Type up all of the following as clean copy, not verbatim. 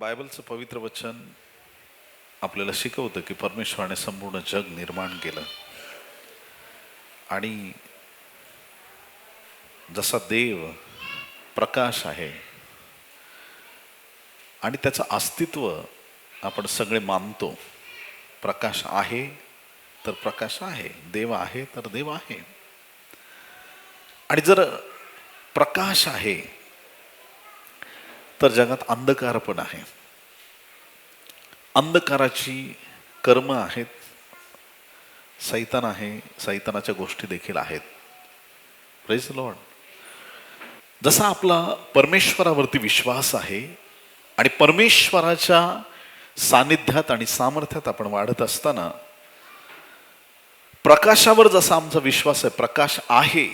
बायबलचं पवित्र वचन आपल्याला शिकवतं की परमेश्वराने संपूर्ण जग निर्माण केलं आणि जसा देव प्रकाश आहे आणि त्याचं अस्तित्व आपण सगळे मानतो. प्रकाश आहे तर प्रकाश आहे, देव आहे तर देव आहे. आणि जर प्रकाश आहे तर जगात अंधकार पण आहे. अंधकाराची कर्म आहेत, सैतान आहे, सैतानाच्या गोष्टी देखील आहेत. Praise the Lord. जसा आपला परमेश्वरावरती विश्वास आहे आणि परमेश्वराच्या सानिध्यात आणि सामर्थ्यात आपण वाढत असताना प्रकाशावर जसा आमचा विश्वास आहे, प्रकाश आहे,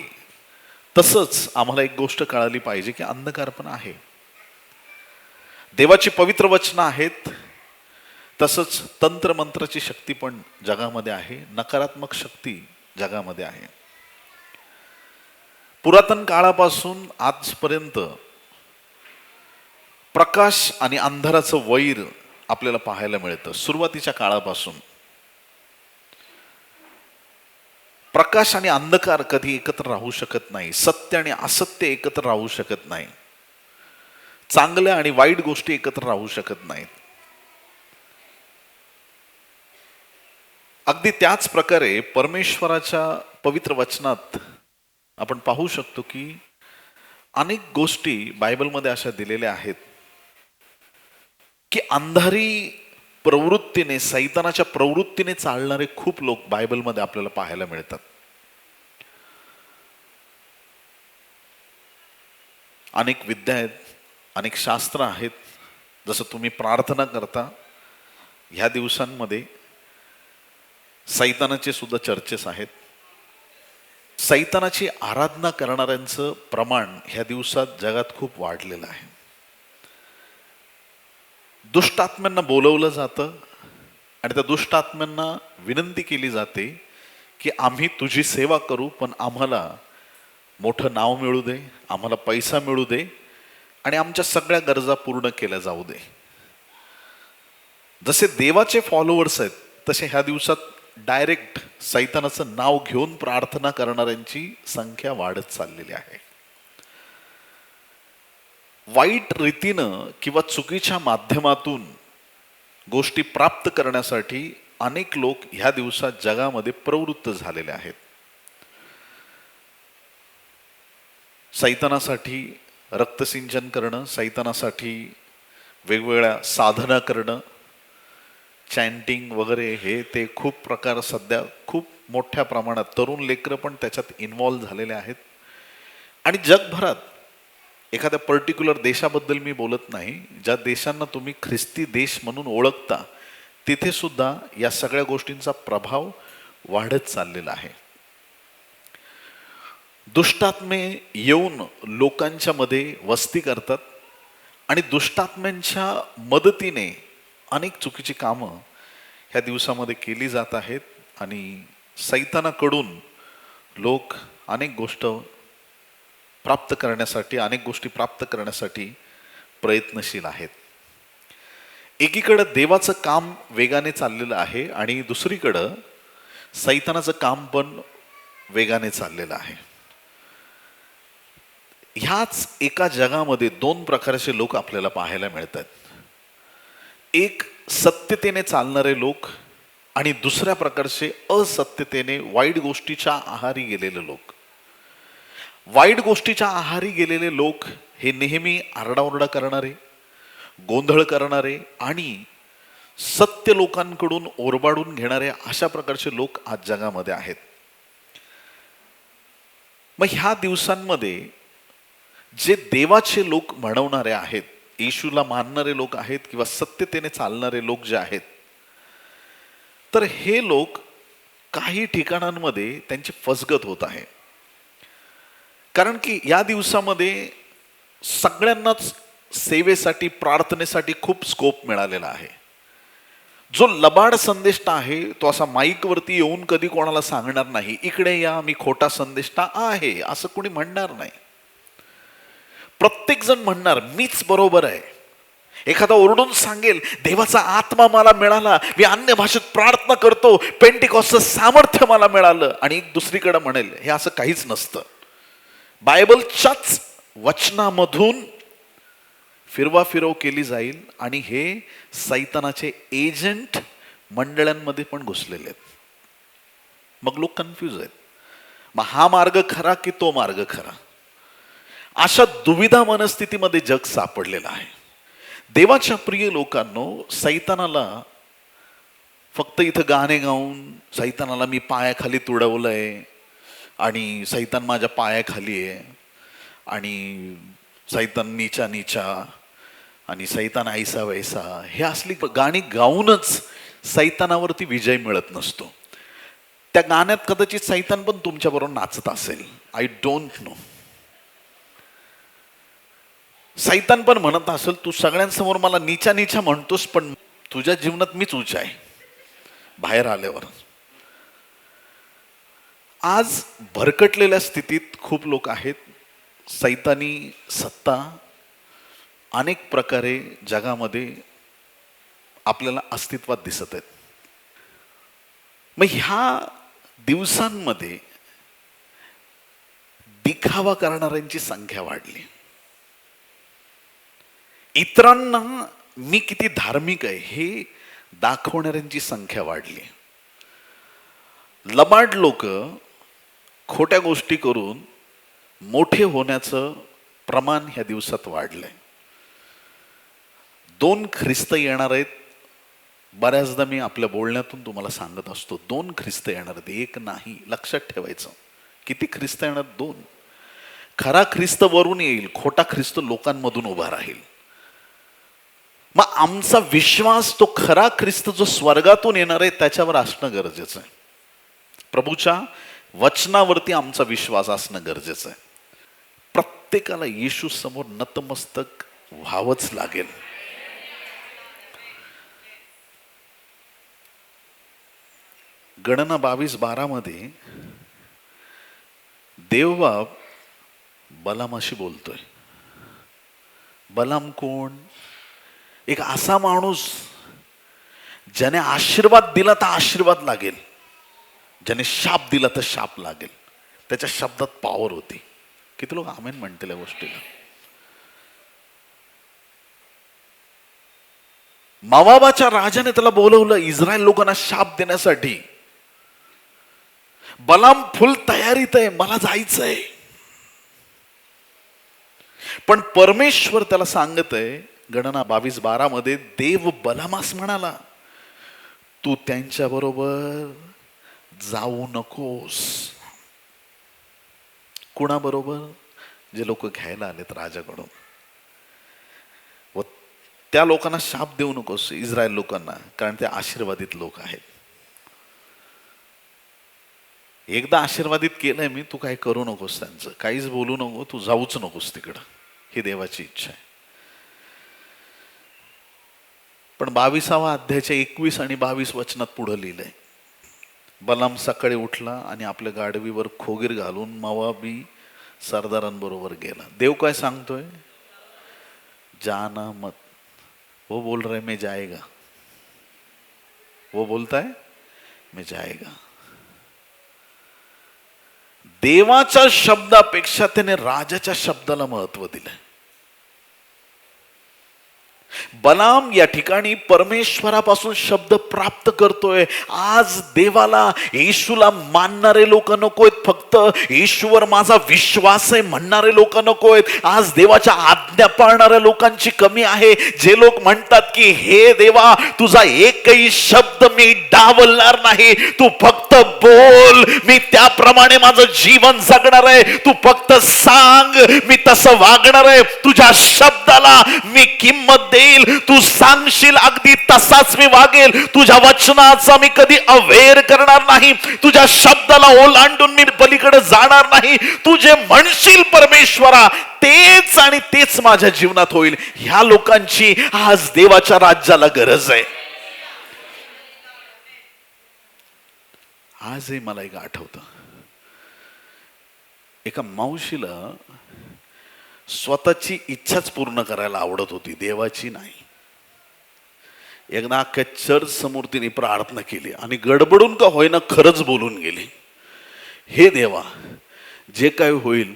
तसंच आम्हाला एक गोष्ट कळाली पाहिजे की अंधकार पण आहे. देवाची पवित्र वचनं आहेत, तसंच तंत्रमंत्राची शक्ती पण जगामध्ये आहे, नकारात्मक शक्ती जगामध्ये आहे. पुरातन काळापासून आजपर्यंत प्रकाश आणि अंधाराचं वैर आपल्याला पाहायला मिळतं. सुरुवातीच्या काळापासून प्रकाश आणि अंधकार कधी एकत्र राहू शकत नाही. सत्य आणि असत्य एकत्र राहू शकत नाही. चांगल्या आणि वाईट गोष्टी एकत्र राहू शकत नाहीत. अगदी त्याच प्रकारे परमेश्वराच्या पवित्र वचनात आपण पाहू शकतो की अनेक गोष्टी बायबलमध्ये अशा दिलेल्या आहेत की अंधारी प्रवृत्तीने, सैतानाच्या प्रवृत्तीने चालणारे खूप लोक बायबलमध्ये आपल्याला पाहायला मिळतात. अनेक विद्या आहेत, अनेक शास्त्र आहेत. जसं तुम्ही प्रार्थना करता, ह्या दिवसांमध्ये सैतानाचे सुद्धा चर्चेस आहेत. सैतानाची आराधना करणाऱ्यांचं प्रमाण ह्या दिवसात जगात खूप वाढलेलं आहे. दुष्टात्म्यांना बोलवलं जातं आणि त्या दुष्टात्म्यांना विनंती केली जाते की आम्ही तुझी सेवा करू, पण आम्हाला मोठं नाव मिळू दे, आम्हाला पैसा मिळू दे आणि आमच्या सगळ्या गरजा पूर्ण केल्या जाऊ दे. जसे देवाचे फॉलोअर्स आहेत तसे ह्या दिवसात डायरेक्ट सैतानाचं नाव घेऊन प्रार्थना करणाऱ्यांची संख्या वाढत चाललेली आहे. वाईट रीतीनं किंवा चुकीच्या माध्यमातून गोष्टी प्राप्त करण्यासाठी अनेक लोक ह्या दिवसात जगामध्ये प्रवृत्त झालेले आहेत. सैतानासाठी रक्तसिंचन करणं, सैतानासाठी वेगवेगळ्या साधना करणं, चॅन्टिंग वगैरे, हे ते खूप प्रकार सध्या खूप मोठ्या प्रमाणात तरुण लेकरं पण त्याच्यात इन्व्हॉल्व झालेले आहेत. आणि जगभरात एखाद्या पर्टिक्युलर देशाबद्दल मी बोलत नाही, ज्या देशांना तुम्ही ख्रिस्ती देश म्हणून ओळखता तिथे सुद्धा या सगळ्या गोष्टींचा प्रभाव वाढत चाललेला आहे. दुष्टात्मे येऊन लोकांच्या मध्ये वस्ती करतात आणि दुष्टात्म्यांच्या मदतीने अनेक चुकीची कामं ह्या दिवसामध्ये केली जात आहेत आणि सैतानाकडून लोक अनेक गोष्टी प्राप्त करण्यासाठी प्रयत्नशील आहेत. एकीकडं देवाचं काम वेगाने चाललेलं आहे आणि दुसरीकडं सैतानाचं काम पण वेगाने चाललेलं आहे. ह्याच एका जगामध्ये दोन प्रकारचे लोक आपल्याला पाहायला मिळतात. एक सत्यतेने चालणारे लोक आणि दुसऱ्या प्रकारचे असत्यतेने वाईट गोष्टीच्या आहारी गेलेले लोक. वाईट गोष्टीच्या आहारी गेलेले लोक हे नेहमी आरडाओरडा करणारे, गोंधळ करणारे आणि सत्य लोकांकडून ओरबाडून घेणारे अशा प्रकारचे लोक आज जगामध्ये आहेत. मग ह्या दिवसांमध्ये जे देवाचे लोक म्हणवणारे आहेत, येशूला मानणारे लोक आहेत किंवा सत्यतेने चालणारे लोक जे आहेत, तर हे लोक काही ठिकाणांमध्ये त्यांची फसगत होत आहे. कारण की या दिवसामध्ये सगळ्यांनाच सेवेसाठी, प्रार्थनेसाठी खूप स्कोप मिळालेला आहे. जो लबाड संदेष्टा आहे तो असा माईकवरती येऊन कधी कोणाला सांगणार नाही, इकडे या मी खोटा संदेष्टा आहे, असं कोणी म्हणणार नाही. प्रत्येक जण म्हणणार मीच बरोबर आहे. एखादा ओरडून सांगेल देवाचा आत्मा मला मिळाला, मी अन्य भाषेत प्रार्थना करतो, पेंटिकॉस्टचं सामर्थ्य मला मिळालं, आणि दुसरीकडे म्हणेल हे असं काहीच नसतं. बायबलच्याच वचनामधून फिरवाफिरव केली जाईल आणि हे सैतानाचे एजंट मंडळांमध्ये पण घुसलेले आहेत. मग लोक कन्फ्यूज आहेत. मग हा मार्ग खरा की तो मार्ग खरा? अशा दुविधा मनस्थितीमध्ये जग सापडलेलं आहे. देवाच्या प्रिय लोकांनो, सैतानाला फक्त इथं गाणे गाऊन सैतानाला मी पायाखाली तुडवलंय आणि सैतान माझ्या पायाखाली आहे आणि सैतान नीचा नीचा आणि सैतान ऐसा वैसा, हे असली गाणी गाऊनच सैतानावरती विजय मिळत नसतो. त्या गाण्यात कदाचित सैतान पण तुमच्याबरोबर नाचत असेल, आय डोंट नो. सैतान पण म्हणत असेल तू सगळ्यांसमोर मला नीचा नीचा म्हणतोस, पण तुझ्या जीवनात मीच उच्च आहे बाहेर आल्यावर. आज भरकटलेल्या स्थितीत खूप लोक आहेत. सैतानी सत्ता अनेक प्रकारे जगामध्ये आपल्याला अस्तित्वात दिसत आहेत. मग ह्या दिवसांमध्ये दिखावा करणाऱ्यांची संख्या वाढली. इतरांना मी किती धार्मिक आहे हे दाखवणाऱ्यांची संख्या वाढली. लबाड लोक खोट्या गोष्टी करून मोठे होण्याचं प्रमाण ह्या दिवसात वाढलंय. 2 ख्रिस्त येणार आहेत. बऱ्याचदा मी आपल्या बोलण्यातून तुम्हाला सांगत असतो 2 ख्रिस्त येणार आहेत, एक नाही. लक्षात ठेवायचं. किती ख्रिस्त येणार? 2. खरा ख्रिस्त वरून येईल, खोटा ख्रिस्त लोकांमधून उभा राहील. मग आमचा विश्वास तो खरा ख्रिस्त जो स्वर्गातून येणार आहे त्याच्यावर असणं गरजेचं आहे. प्रभूच्या वचनावरती आमचा विश्वास असणं गरजेचं आहे. प्रत्येकाला येशू समोर नतमस्तक व्हावंच लागेल. गणना 22:12 मध्ये देवबाप बलामाशी बोलतोय. बलाम कोण? एक असा माणूस ज्याने आशीर्वाद दिला तर आशीर्वाद लागेल, ज्याने शाप दिला तर शाप लागेल. त्याच्या शब्दात पॉवर होती. किती लोक आमेन म्हणतील या गोष्टीला? मोवाबाच्या राजाने त्याला बोलवलं इस्रायल लोकांना शाप देण्यासाठी. बलाम फुल तयारीत आहे, मला जायचंय. पण परमेश्वर त्याला सांगत आहे गणना 22:12 मध्ये, देव बलामास म्हणाला तू त्यांच्या बरोबर जाऊ नकोस. कुणाबरोबर? जे लोक घ्यायला आलेत राजाकडून. व त्या लोकांना शाप देऊ नकोस, इस्रायल लोकांना, कारण ते आशीर्वादित लोक आहेत. एकदा आशीर्वादित केलंय मी, तू काय करू नकोस, त्यांचं काहीच बोलू नको, तू जाऊच नकोस तिकडं. ही देवाची इच्छा आहे. पण 22व्या अध्यायाच्या 21 आणि 22 वचनात पुढे लिहिलंय, बलाम सकाळी उठला आणि आपल्या गाढवीवर खोगीर घालून मोवाबी सरदारांबरोबर गेला. देव काय सांगतोय? जाना मत. वो बोल रहे मैं जाएगा. वो बोलता है मैं जाएगा. देवाच्या शब्दापेक्षा त्याने राजाच्या शब्दाला महत्व दिलंय. बलाम या ठिकाणी परमेश्वरापासून शब्द प्राप्त करतोय. आज देवाला, येशूला मानणारे लोक नकोयत, फक्त येशूवर माझा विश्वास आहे म्हणणारे लोक नकोयत. आज देवाच्या आज्ञा पाळणाऱ्या लोकांची कमी आहे. जे लोक म्हणतात की हे देवा, तुझा एकही शब्द मी डावलणार नाही, तू फक्त बोल, मी त्याप्रमाणे माझं जीवन जगणार आहे. तू फक्त सांग, मी तसं वागणार आहे. तुझ्या शब्दाला मी किंमत देईल. तू सांगशील अगदी तसाच मी वागेल. तुझ्या वचनाचा मी कधी अवेर करणार नाही. तुझ्या शब्दाला ओलांडून मी पलीकडे जाणार नाही. तू जे म्हणशील परमेश्वरा, तेच आणि तेच माझ्या जीवनात होईल. ह्या लोकांची आज देवाच्या राज्याला गरज आहे. आजही मला एक आठवतं, एका मावशीला स्वतःची इच्छाच पूर्ण करायला आवडत होती, देवाची नाही. एकदा अख्ख्या चर्च समोर तिने प्रार्थना केली आणि गडबडून का होईना खरंच बोलून गेली, हे देवा जे काय होईल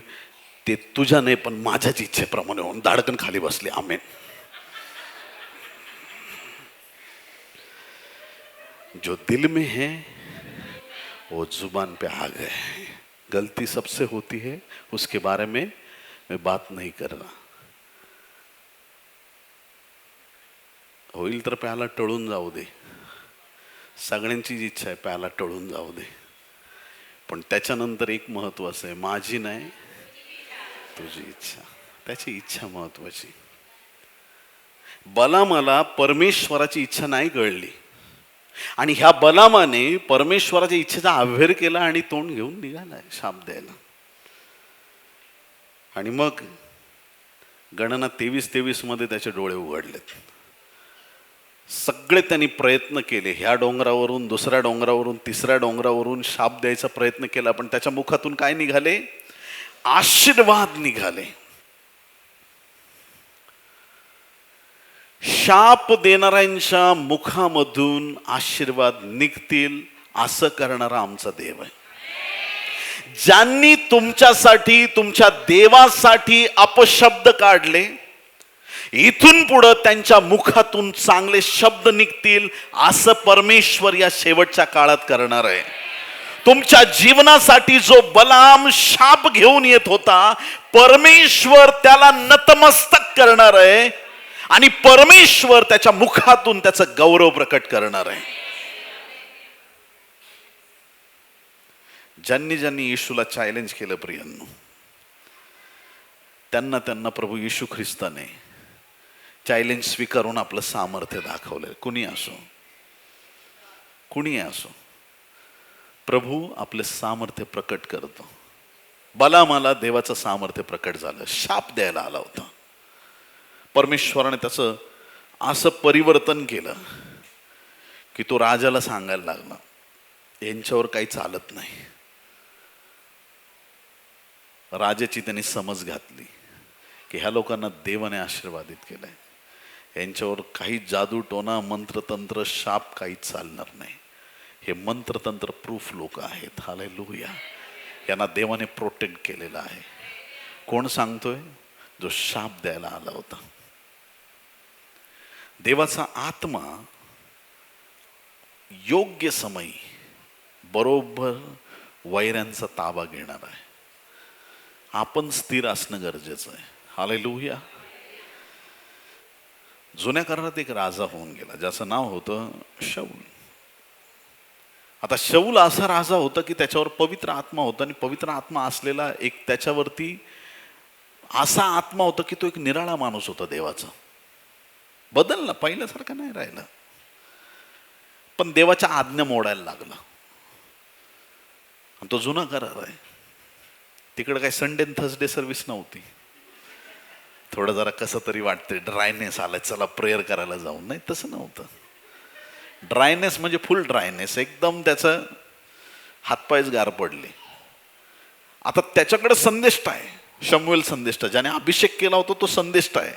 ते तुझ्या नाही पण माझ्याच इच्छेप्रमाणे होऊन धाडकन खाली बसले. आमेन. जो दिल में है वो जुबान पे आ गए. गलती सबसे होती है, उसके बारे में मैं बात नहीं कर रहा. होईल तर प्याला टळून जाऊ दे, सगळ्यांचीच इच्छा आहे प्याला टळून जाऊ दे, पण त्याच्यानंतर एक महत्वाचं आहे, माझी नाही तुझी इच्छा. त्याची इच्छा महत्वाची. बलामाला परमेश्वराची इच्छा नाही कळली आणि ह्या बलामाने परमेश्वराच्या इच्छेचा अव्हेर केला आणि तोंड घेऊन निघालाय शाप द्यायला. आणि मग गणना 23:23 मध्ये त्याचे डोळे उघडलेत. सगळे त्यांनी प्रयत्न केले, ह्या डोंगरावरून दुसऱ्या डोंगरावरून तिसऱ्या डोंगरावरून शाप द्यायचा प्रयत्न केला, पण त्याच्या मुखातून काय निघाले? आशीर्वाद निघाले. शाप देणाऱ्यांच्या मुखामधून आशीर्वाद निघतील असं करणारा आमचा देव आहे. ज्यांनी तुमच्यासाठी तुमच्या देवासाठी अपशब्द काढले, इथून पुढे त्यांच्या मुखातून चांगले शब्द निघतील असं परमेश्वर या शेवटच्या काळात करणार आहे. तुमच्या जीवनासाठी जो बलाम शाप घेऊन येत होता, परमेश्वर त्याला नतमस्तक करणार आहे आणि परमेश्वर त्याच्या मुखातून त्याचं गौरव प्रकट करणार आहे. ज्यांनी ज्यांनी येशूला चॅलेंज केलं प्रियांनो, त्यांना प्रभू येशू ख्रिस्ताने चॅलेंज स्वीकारून आपलं सामर्थ्य दाखवलंय. कुणी असो, कुणी असो, प्रभू आपले सामर्थ्य प्रकट करतो. बलामाला देवाचं सामर्थ्य प्रकट झालं, शाप द्यायला आला होता. परमेश्वराने त्याचं असं परिवर्तन केलं की तो राजाला सांगायला लागला, यांच्यावर काही चालत नाही. राजाची त्यांनी समज घातली की ह्या लोकांना देवाने आशीर्वादित केलंय, यांच्यावर काही जादू टोना मंत्रतंत्र शाप काही चालणार नाही. हे मंत्रतंत्र प्रूफ लोक आहेत. हालेलुया. यांना देवाने प्रोटेक्ट केलेलं आहे. कोण सांगतोय? जो शाप द्यायला आला होता. देवाचा आत्मा योग्य समयी बरोबर वैऱ्यांचा ताबा घेणार आहे. आपण स्थिर असणं गरजेचं आहे. हालेलुया. जुन्या करारात एक राजा होऊन गेला, ज्याचं नाव होतं शौल. आता शौल असा राजा होता की त्याच्यावर पवित्र आत्मा होता आणि पवित्र आत्मा असलेला एक त्याच्यावरती असा आत्मा होता की तो एक निराळा माणूस होता. देवाचा बदलला, पहिल्यासारखा नाही राहिला, पण देवाच्या आज्ञा मोडायला लागला. आणि तो जुना करार आहे. तिकडे काही संडे थर्सडे सर्व्हिस नव्हती. थोडं जरा कसं तरी वाटते, ड्रायनेस आलाय, चला प्रेयर करायला जाऊन. नाही, तसं नव्हतं. ड्रायनेस म्हणजे फुल ड्रायनेस, एकदम त्याचं हातपायच गार पडले. आता त्याच्याकडे संदेष्ट आहे, शमूएल संदेष्टा, ज्याने अभिषेक केला होता तो संदेष्टा आहे,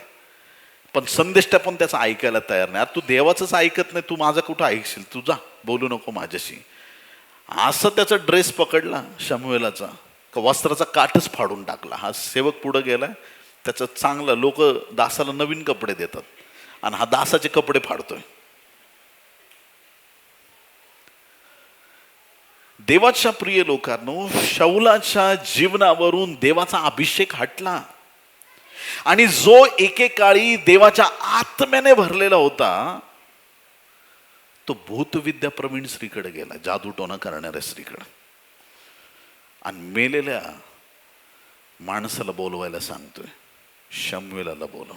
पण संदेष्टा पण त्याचं ऐकायला तयार नाही. तू देवाचंच ऐकत नाही, तू माझं कुठं ऐकशील, तू जा, बोलू नको माझ्याशी. असं त्याचा ड्रेस पकडला शमूएलाचा, वस्त्राचा काठच फाडून टाकला. हा सेवक पुढे गेलाय, त्याचं चांगलं, लोक दासाला नवीन कपडे देतात आणि हा दासाचे कपडे फाडतोय. देवाच्या प्रिय लोकांनो, शौलाच्या जीवनावरून देवाचा अभिषेक हटला आणि जो एकेकाळी देवाच्या आत्म्याने भरलेला होता तो भूतविद्या प्रवीण स्त्रीकडे गेला, जादू टोना करणाऱ्या स्त्रीकडे, आणि मेलेल्या माणसाला बोलवायला सांगतोय, शमूएलाला बोलव.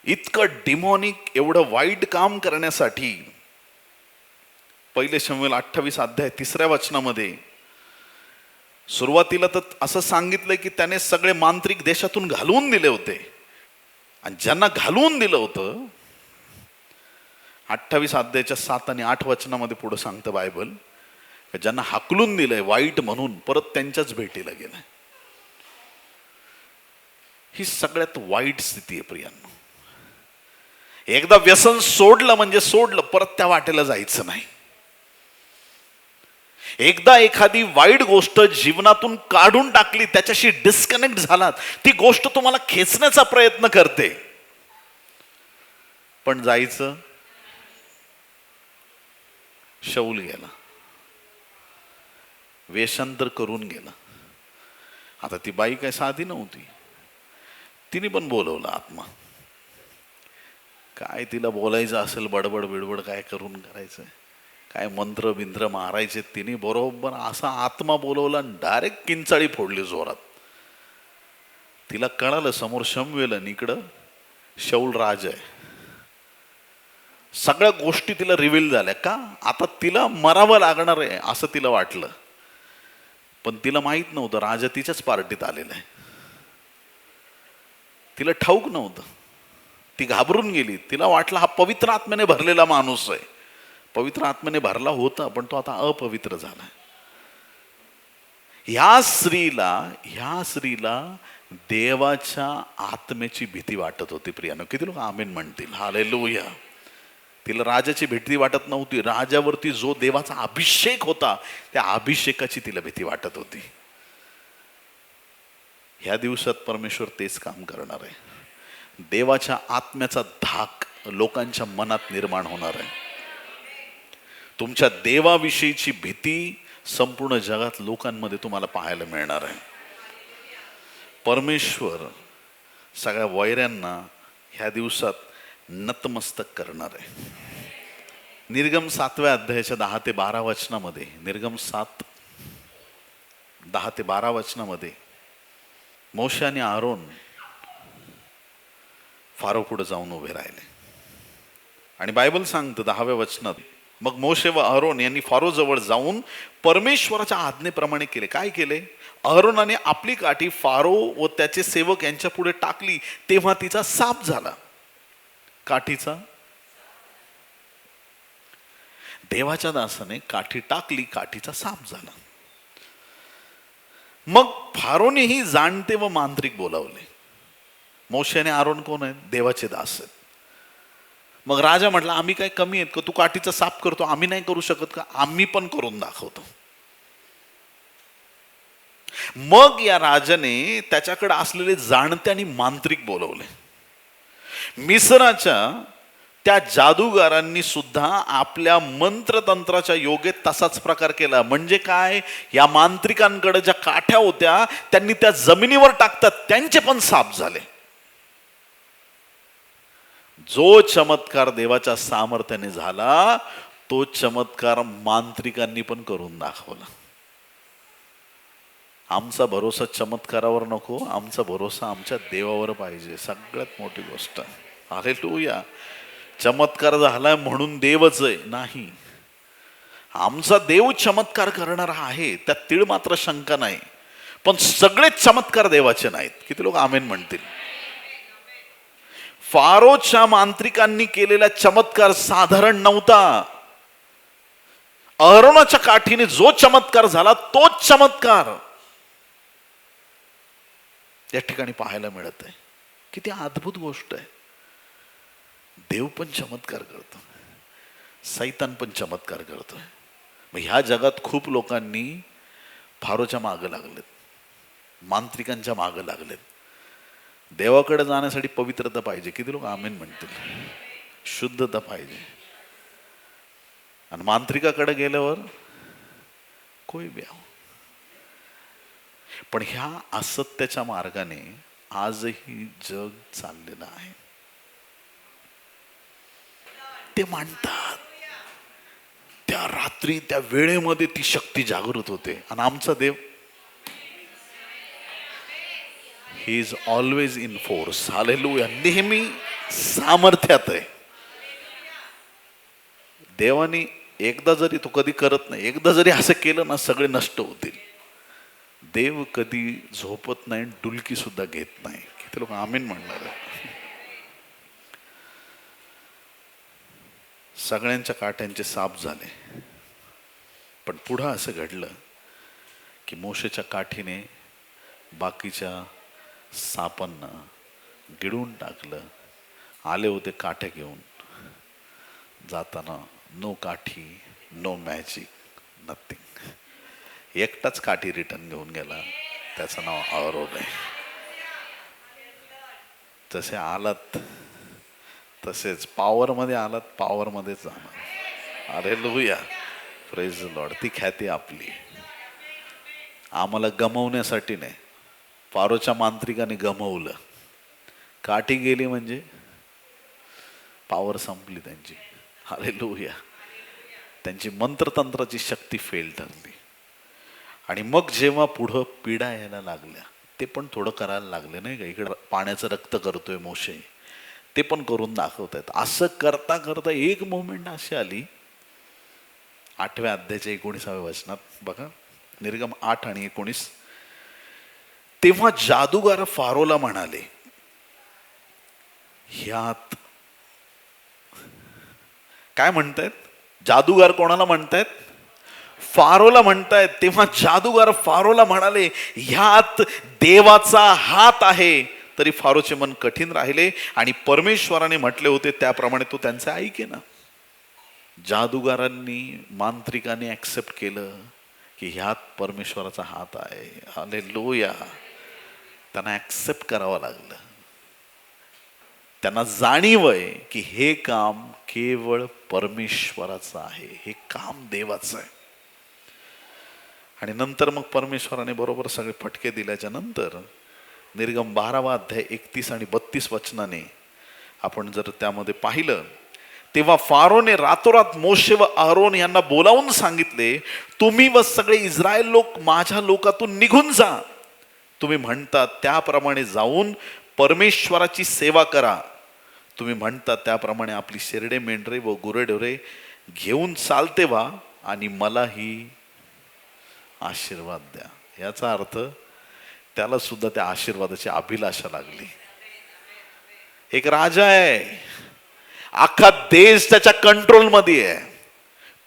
इतकं डिमॉनिक, एवढं वाईट काम करण्यासाठी पहिले शमूएल 28 अध्याय 3 वचनामध्ये सुरुवातीला तर असं सांगितलंय की त्याने सगळे मांत्रिक देशातून घालवून दिले होते. आणि ज्यांना घालवून दिलं होतं, 28 अध्यायाच्या 7 आणि 8 वचनामध्ये पुढे सांगतं बायबल, ज्यांना हाकलून दिलंय वाईट म्हणून, परत त्यांच्याच भेटीला गेलाय. ही सगळ्यात वाईट स्थिती आहे प्रियांनो. एकदा व्यसन सोडलं म्हणजे सोडलं, परत त्या वाटेला जायचं नाही. एकदा एखादी वाईट गोष्ट जीवनातून काढून टाकली, त्याच्याशी डिस्कनेक्ट झालात, ती गोष्ट तुम्हाला खेचण्याचा प्रयत्न करते, पण जायचं. शौल गेला, वेषांतर करून गेला. आता ती बाई काय साधी नव्हती, तिने पण बोलवलं आत्मा. काय तिला बोलायचं असेल, बडबड बिडबड काय करून करायचं, काय मंत्र बिंद्र मारायचे, तिने बरोबर असा आत्मा बोलवला, डायरेक्ट किंचाळी फोडली जोरात. तिला कळालं समोर शमवेल आणि इकडं शौल राज आहे. सगळ्या गोष्टी तिला रिव्हील झाल्या. का? आता तिला मरावं लागणार आहे असं तिला वाटलं, पण तिला माहित नव्हतं राजा तिच्याच पार्टीत आलेला आहे. तिला ठाऊक नव्हतं. ती घाबरून गेली. तिला वाटलं हा पवित्र आत्म्याने भरलेला माणूस आहे. पवित्र आत्म्याने भरला होता, पण तो आता अपवित्र झाला. ह्या स्त्रीला देवाच्या आत्म्याची भीती वाटत होती. प्रियानो, किती लोक आमेन म्हणतील? हालेलुया. तिला राजाची भीती वाटत नव्हती. राजावरती जो देवाचा अभिषेक होता, त्या अभिषेकाची तिला भीती वाटत होती. ह्या दिवसात परमेश्वर तेच काम करणार आहे. देवाच्या आत्म्याचा धाक लोकांच्या मनात निर्माण होणार आहे. तुमच्या देवाविषयीची भीती संपूर्ण जगात लोकांमध्ये तुम्हाला पाहायला मिळणार आहे. परमेश्वर सगळ्या वैऱ्यांना ह्या दिवसात नतमस्तक करणार आहे. निर्गम 7व्या अध्यायाच्या 10 ते 12 वचनामध्ये, निर्गम 7 10 ते 12 वचनामध्ये मोशे आणि आरोन फारो पुढे जाऊन उभे राहिले. आणि बायबल सांगतं 10व्या वचनात, मग मोशे व अहरोन यांनी फारो जवळ जाऊन परमेश्वराच्या आज्ञेप्रमाणे केले. काय केले? अहरोनाने आपली काठी फारो व त्याचे सेवक यांच्या पुढे टाकली, तेव्हा तिचा साप झाला. काठीचा, देवाच्या दासाने काठी टाकली, काठीचा साप झाला. मग फारोनेही जाणते व मांत्रिक बोलावले. मोशे आणि आरोन कोण आहेत? देवाचे दास आहेत. मग राजा म्हटला, आम्ही काय कमी आहेत का? तू काठीचा साप करतो, आम्ही नाही करू शकत का? आम्ही पण करून दाखवतो. मग या राजाने त्याच्याकडे असलेले जाणते आणि मांत्रिक बोलवले. मिस्राच्या त्या जादूगारांनी सुद्धा आपल्या मंत्रतंत्राच्या योगेत तसाच प्रकार केला. म्हणजे काय? या मांत्रिकांकडे ज्या काठ्या होत्या, त्यांनी त्या जमिनीवर टाकतात, त्यांचे पण साप झाले. जो चमत्कार देवाच्या सामर्थ्याने झाला, तो चमत्कार मांत्रिकांनी पण करून दाखवला. आमचा भरोसा चमत्कारावर नको, आमचा भरोसा आमच्या देवावर पाहिजे. सगळ्यात मोठी गोष्ट. हालेलुया. चमत्कार झाला म्हणून देवच आहे नाही, आमचा देव चमत्कार करणारा आहे, त्यात तीळ मात्र शंका नाही. पण सगळेच चमत्कार देवाचे नाहीत. किती लोक आमेन म्हणतील? फारोच्या मांत्रिकांनी केलेला चमत्कार साधारण नव्हता. अहरोनाच्या काठीने जो चमत्कार झाला, तोच चमत्कार या ठिकाणी पाहायला मिळत आहे. किती अद्भुत गोष्ट आहे. देव पण चमत्कार करतो, सैतान पण चमत्कार करतोय. मग ह्या जगात खूप लोकांनी फारोच्या मागं लागलेत, मांत्रिकांच्या मागं लागलेत. देवाकडे जाण्यासाठी पवित्रता पाहिजे. किती लोक आमेन म्हणतील? शुद्धता पाहिजे. आणि मांत्रिकाकडे गेल्यावर कोई ब्याव. पण ह्या असत्याच्या मार्गाने आजही जग चाललेलं आहे. ते मांडतात, त्या रात्री त्या वेळेमध्ये ती शक्ती जागृत होते. आणि आमचा देव, he is always in force. Hallelujah. नेहमी सामर्थ्यात आहे. देवाने एकदा जरी, तो कधी करत नाही, एकदा जरी असं केलं ना, सगळे नष्ट होतील. देव कधी झोपत नाही, डुलकी सुद्धा घेत नाही. किती लोक आमीन म्हणणार? सगळ्यांच्या काठ्यांचे साप झाले. पण पुढं असं घडलं की मोशेच्या काठीने बाकीच्या सापांना गिळून टाकलं आले होते काठ्या घेऊन, जाताना नो काठी, नो मॅजिक, नथिंग. एकटाच काठी रिटर्न घेऊन गेला, त्याचं नाव आरोन आहे. जसे आलात तसेच पॉवरमध्ये आलात, पॉवरमध्येच जाणार. Hallelujah, praise the Lord. ती ख्याती आपली. आम्हाला गमवण्यासाठी नाही, फारोच्या मांत्रिकाने गमवलं. काठी गेली म्हणजे पॉवर संपली त्यांची. हालेलुया. त्यांची मंत्रतंत्राची शक्ती फेल ठरली. आणि मग जेव्हा पुढं पिढा यायला लागल्या, ते पण थोडं करायला लागले नाही का. इकडं पाण्याचं रक्त करतोय मोशे, ते पण करून दाखवतायत. असं करता करता एक मोमेंट अशी आली, 8व्या अध्यायाच्या 19व्या वचनात बघा, निर्गम 8 आणि 19. तेव्हा जादूगार फारोला म्हणाले, ह्यात काय म्हणतायत? जादूगार कोणाला म्हणतायत? फारोला म्हणतायत. तेव्हा जादूगार फारोला म्हणाले, ह्यात देवाचा हात आहे. तरी फारोचे मन कठीण राहिले आणि परमेश्वराने म्हटले होते त्याप्रमाणे तो त्यांचे ऐकेना. जादूगारांनी, मांत्रिकांनी ऍक्सेप्ट केलं की ह्यात परमेश्वराचा हात आहे. हालेलुया. त्यांना ऍक्सेप्ट करावं लागलं. त्यांना जाणीव आहे की हे काम केवळ परमेश्वराचं आहे, हे काम देवाचं आहे. आणि नंतर मग परमेश्वराने बरोबर सगळे फटके दिल्याच्या नंतर निर्गम 12वा अध्याय 31 आणि 32 वचनाने आपण जर त्यामध्ये पाहिलं, तेव्हा फारोने रातोरात मोशे व आरोन यांना बोलावून सांगितले, तुम्ही व सगळे इस्रायल लोक माझ्या लोकातून निघून जा. तुम्ही म्हणता त्याप्रमाणे जाऊन परमेश्वराची सेवा करा. तुम्ही म्हणता त्याप्रमाणे आपली शेरडे, मेंढरे व गुरेढोरे घेऊन चालते व्हा आणि मलाही आशीर्वाद द्या. याचा अर्थ त्याला सुद्धा त्या आशीर्वादाची अभिलाषा लागली. एक राजा आहे, अख्खा देश त्याच्या कंट्रोलमध्ये आहे,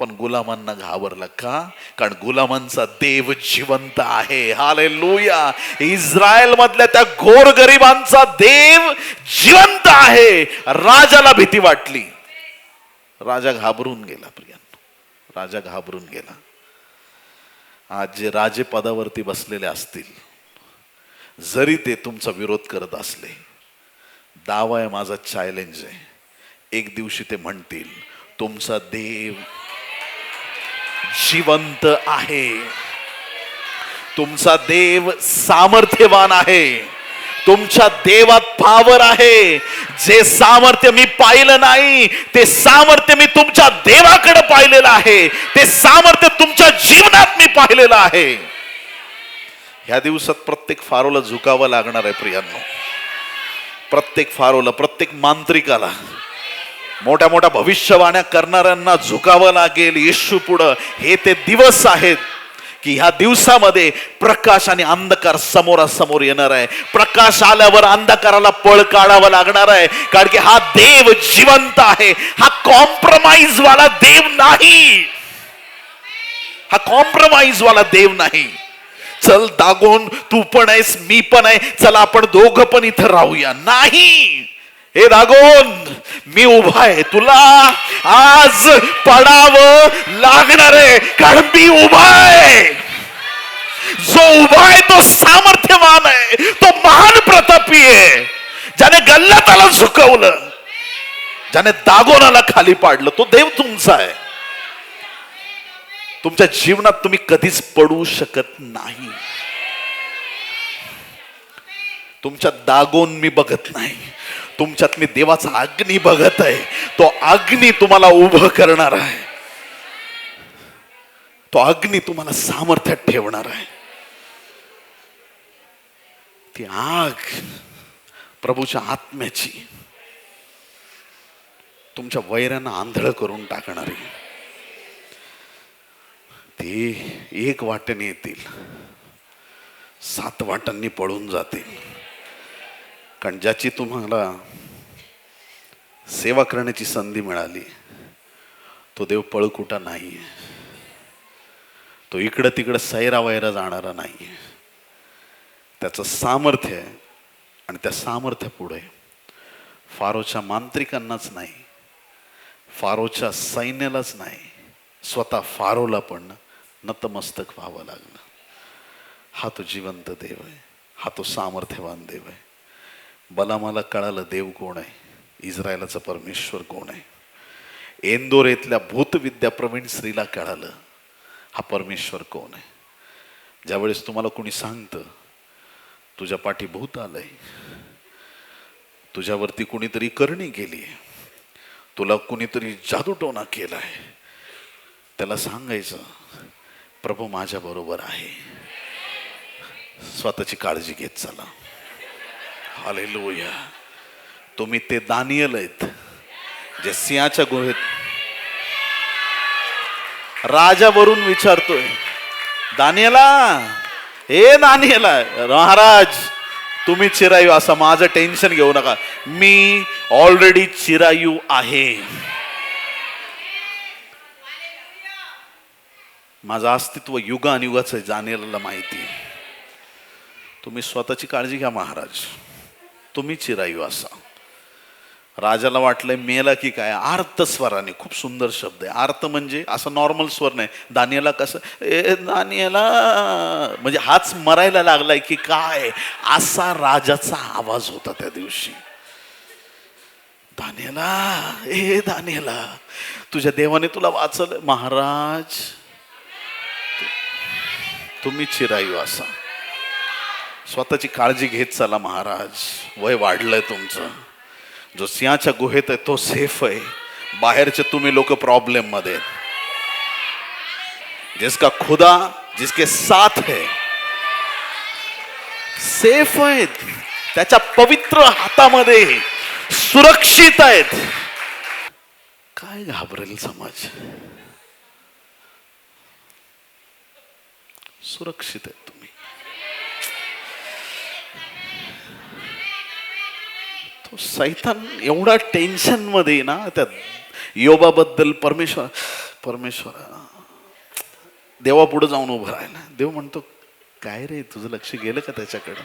पण गुलामांना घाबरला का? कारण गुलामांचा देव जिवंत आहे. हालेलुया. इस्रायल मधल्या त्या गोरगरिबांचा देव जिवंत आहे. राजाला भीती वाटली, राजा घाबरून गेला. प्रियांनो, राजा घाबरून गेला. आज जे राजे पदावरती बसलेले असतील, जरी ते तुमचा विरोध करत असले, दावा आहे माझा, चॅलेंज आहे, एक दिवशी ते म्हणतील तुमचा देव जिवंत आहे, तुमचा देव सामर्थ्यवान आहे, तुमच्या देवात पॉवर आहे. जे सामर्थ्य मी पाहिलं नाही ते सामर्थ्य मी तुमच्या देवाकडे पाहिलेलं आहे. ते सामर्थ्य तुमच्या जीवनात मी पाहिलेलं आहे. ह्या दिवसात प्रत्येक फारोला झुकावं लागणार आहे प्रियांनो. प्रत्येक फारोला, प्रत्येक मांत्रिकाला, मोठ्या मोठ्या भविष्यवाण्या करणाऱ्यांना झुकावं लागेल येशू पुढं. हे ते दिवस आहेत की ह्या दिवसामध्ये प्रकाश आणि अंधकार समोरासमोर येणार आहे. प्रकाश आल्यावर अंधकाराला पळ काढावं लागणार आहे, कारण की हा देव जिवंत आहे. हा कॉम्प्रोमाइज वाला देव नाही, हा कॉम्प्रोमाइज वाला देव नाही. चल दागोन, तू पण आहेस, मी पण आहे, चला आपण दोघं पण इथं राहूया. नाही, हे दागोन, मी उभा आहे, तुला आज पडावं लागणार आहे, कारण मी उभा आहे. जो उभा आहे तो सामर्थ्यवान आहे, तो महान प्रतापी आहे. ज्याने गल्लाताला झुकवलं, ज्याने दागोनाला खाली पाडलं, तो देव तुमचा आहे. तुमच्या जीवनात तुम्ही कधीच पडू शकत नाही. तुमच्यात दागोन मी बघत नाही, तुमच्यात मी देवाचा अग्नी बघत आहे. तो अग्नी तुम्हाला उभं करणार आहे, तो अग्नी तुम्हाला सामर्थ्यात ठेवणार आहे. ती आग प्रभूच्या आत्म्याची तुमच्या वैरांना आंधळ करून टाकणारी. ते एक वाटेने येतील, 7 वाटांनी पळून जातील. कारण ज्याची तुम्हाला सेवा करण्याची संधी मिळाली, तो देव पळकुटा नाही, तो इकडं तिकडं सैरा वैरा जाणारा नाही. त्याचं सामर्थ्य आहे आणि त्या सामर्थ्यापुढे फारोच्या मांत्रिकांनाच नाही, फारोच्या सैन्यालाच नाही, स्वतः फारोला पण नतमस्तक व्हावं लागलं. हा तो जिवंत देव आहे, हा तो सामर्थ्यवान देव आहे. बलामाला कळालं देव कोण आहे, इस्रायलाचा परमेश्वर कोण आहे. इंदोर येथल्या भूतविद्या प्रवीण स्त्रीला कळालं हा परमेश्वर कोण आहे. ज्यावेळेस तुम्हाला कोणी सांगतं तुझ्या पाठी भूत आलंय, तुझ्यावरती कुणीतरी करणी केली, तुला कुणीतरी जादूटोणा केलाय, त्याला सांगायचं प्रभू माझ्या बरोबर आहे, स्वतःची काळजी घेत चला. हालेलुया. तुम्ही ते दानियल आहेत जे सिंहाच्या गुहेत राजावरून विचारतोय, दानियला, हे दानियला, महाराज तुम्ही चिरायू, असं माझं टेन्शन घेऊ नका, मी ऑलरेडी चिरायू आहे, माझं अस्तित्व युगानुयुगाचं दानियेलाला माहिती आहे. तुम्ही स्वतःची काळजी घ्या महाराज, तुम्ही चिरायू असा. राजाला वाटलंय मेला की काय, आर्त स्वराने, खूप सुंदर शब्द आहे. आर्त म्हणजे असं नॉर्मल स्वर नाही. दानियेला कसं दानियेला म्हणजे हाच मरायला लागलाय की काय, असा राजाचा आवाज होता त्या दिवशी. दानियेला, दानियेला, तुझ्या देवाने तुला वाचवलं. महाराज तुम्ही चिरायू असा, स्वतःची काळजी घेत चला महाराज, वय वाढलंय तुमचं. जो सिंहाच्या गुहेत आहे तो सेफ आहे, बाहेरचे तुम्ही लोक प्रॉब्लेम मध्ये. जिसका खुदा जिसके साथ है सेफ आहेत, त्याच्या पवित्र हातामध्ये सुरक्षित आहेत. काय घाबरेल समाज, सुरक्षित आहेत तुम्ही. तो सैतान एवढा टेन्शन मध्ये ना, त्या योबाबद्दल परमेश्वर देवा पुढे जाऊन उभं राहिला. देव म्हणतो काय रे, तुझं लक्ष गेलं का त्याच्याकडं?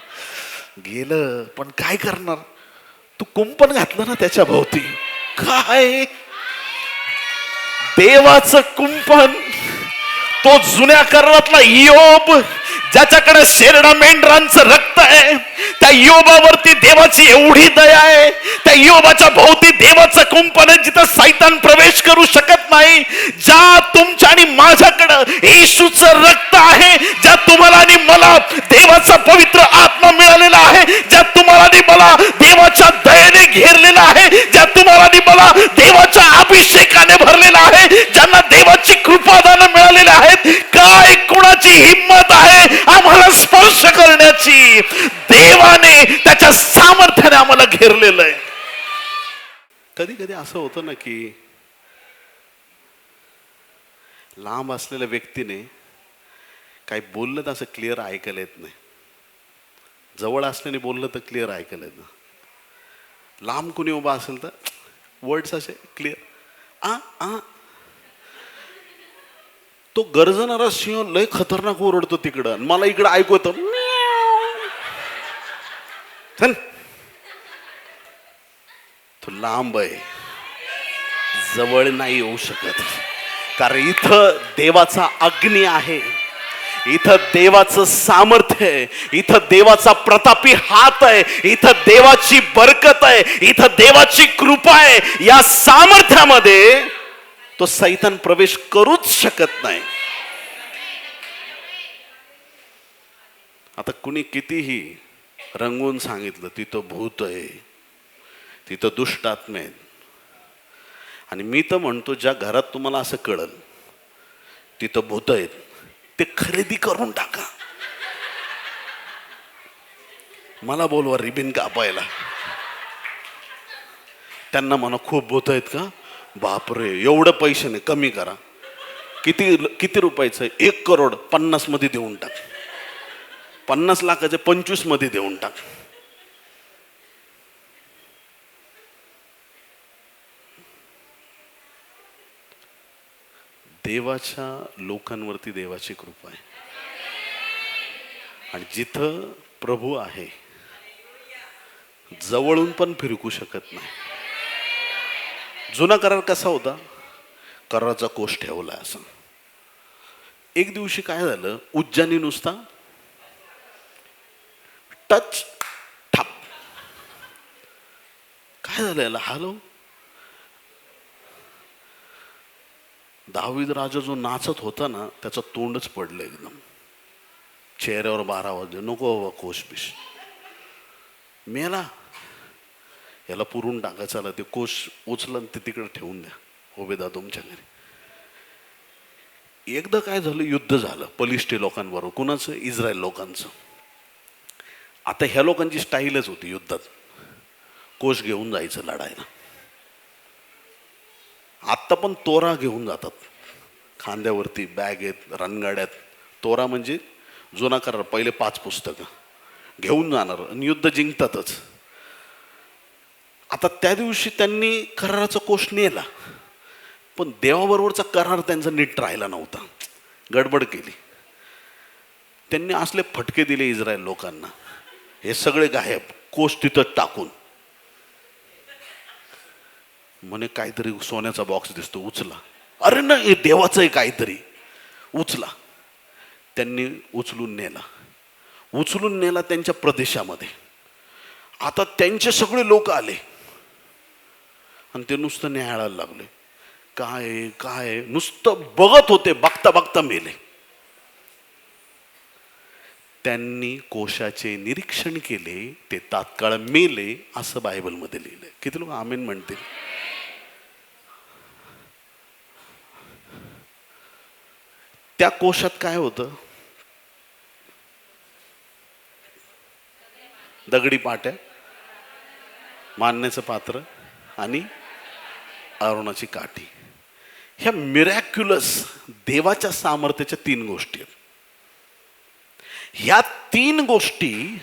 गेलं, पण काय करणार, तू कुंपण घातलं ना त्याच्या भोवती. काय देवाचं कुंपण, तो जुन्या करारातला योब, ज्याच्याकडे शेरडा मेंढरांचं रक्त आहे, त्या योबावरती देवाची एवढी दया आहे. त्या योबाच्या भोवती देवाचं कुंपण आहे, जिथं सैतान प्रवेश करू शकत नाही. ज्या तुमच्या आणि माझ्याकडं येशूचं रक्त आहे, ज्या तुम्हाला आणि मला देवाचा पवित्र आत्मा मिळालेला आहे, ज्या तुम्हाला आणि मला देवाच्या दयेने घेरलेला आहे, ज्या तुम्हाला आणि मला देवाच्या अभिषेकाने भरलेला आहे, ज्यांना देवाची कृपादान मिळालेली आहेत, काय कुणाची हिम्मत आहे आम्हाला स्पर्श करण्याची? देवाने त्याच्या सामर्थ्याने आम्हाला घेरलेलं आहे. कधी कधी असं होतं ना की लांब असलेल्या व्यक्तीने काही बोललं तर असं क्लिअर ऐकायला येत नाही, जवळ असल्याने बोललं तर क्लिअर ऐकायला येत. लांब कुणी उभा असेल तर वर्ड्स असे क्लिअर. तो गर्जणारा सिंह लय खतरनाक ओरडतो तिकडं, मला इकडं ऐकू येतं. तो लांब आहे, जवळ नाही येऊ शकत, कारण इथं देवाचा अग्नी आहे, इथं देवाचं सामर्थ्य आहे, इथं देवाचा प्रतापी हात आहे, इथं देवाची बरकत आहे, इथं देवाची कृपा आहे. या सामर्थ्यामध्ये तो सैतान प्रवेश करूच शकत नाही. आता कुणी कितीही रंगवून सांगितलं तिथं भूत आहे, तिथं दुष्ट आत्मे आहेत, आणि मी तर म्हणतो ज्या घरात तुम्हाला असं कळल तिथं भूत आहेत, ते खरेदी करून टाका. मला बोलवा रिबिन कापायला. त्यांना म्हणा खूप भूत आहेत का? बापरे, एवढं पैसे नाही, कमी करा. किती रुपयाचं? 1 करोड 50 मध्ये देऊन टाक. 50 लाखाचे 25 मध्ये देऊन टाक. देवाच्या लोकांवरती देवाची कृपा आहे, आणि जिथं प्रभू आहे जवळून पण फिरकू शकत नाही. जुना करार कसा होता? कराराचा कोष ठेवला असं. एक दिवशी काय झालं, उज्जैनी नुसता टच ठाप. काय झालं याला? हॅलो, दावीद राजा जो नाचत होता ना, त्याचं तोंडच पडलं एकदम. चेहऱ्यावर 12 वाजले. नको बाबा कोश बिश मेला, याला पुरून टाकायचं आला. ते कोश उचलं ते तिकडे ठेवून द्या, ओबेदा तुमच्या घरी. एकदा काय झालं, युद्ध झालं पलिष्टी लोकांबरोबर. कुणाचं? इस्रायल लोकांचं. आता ह्या लोकांची स्टाईलच होती युद्धात कोश घेऊन जायचं लढायला. आत्ता पण तोरा घेऊन जातात खांद्यावरती, बॅग आहेत, रणगाड्यात. तोरा म्हणजे जुना करार, पहिले 5 पुस्तकं घेऊन जाणार आणि युद्ध जिंकतातच. आता त्या दिवशी त्यांनी कराराचा कोश नेला, पण देवाबरोबरचा करार त्यांचा नीट राहिला नव्हता. गडबड केली. त्यांनी असले फटके दिले इस्रायल लोकांना, हे सगळे गायब, कोश तिथं टाकून. म्हणे काहीतरी सोन्याचा बॉक्स दिसतो, उचला. अरे ना, हे देवाचं आहे काहीतरी, उचला. त्यांनी उचलून नेला त्यांच्या प्रदेशामध्ये. आता त्यांचे सगळे लोक आले आणि ते नुसतं न्याहाळायला लागले. काय नुसतं बघत होते. बघता बघता मेले. त्यांनी कोशाचे निरीक्षण केले, ते तात्काळ मेले, असं बायबलमध्ये लिहिलंय. किती लोक आमेन म्हणतील? त्या कोशात काय होतं? दगडी पाट्या, मानण्याचं पात्र आणि अरुणाची काठी. ह्या मिरॅक्युलस देवाच्या सामर्थ्याच्या 3 गोष्टी आहेत. ह्या 3 गोष्टी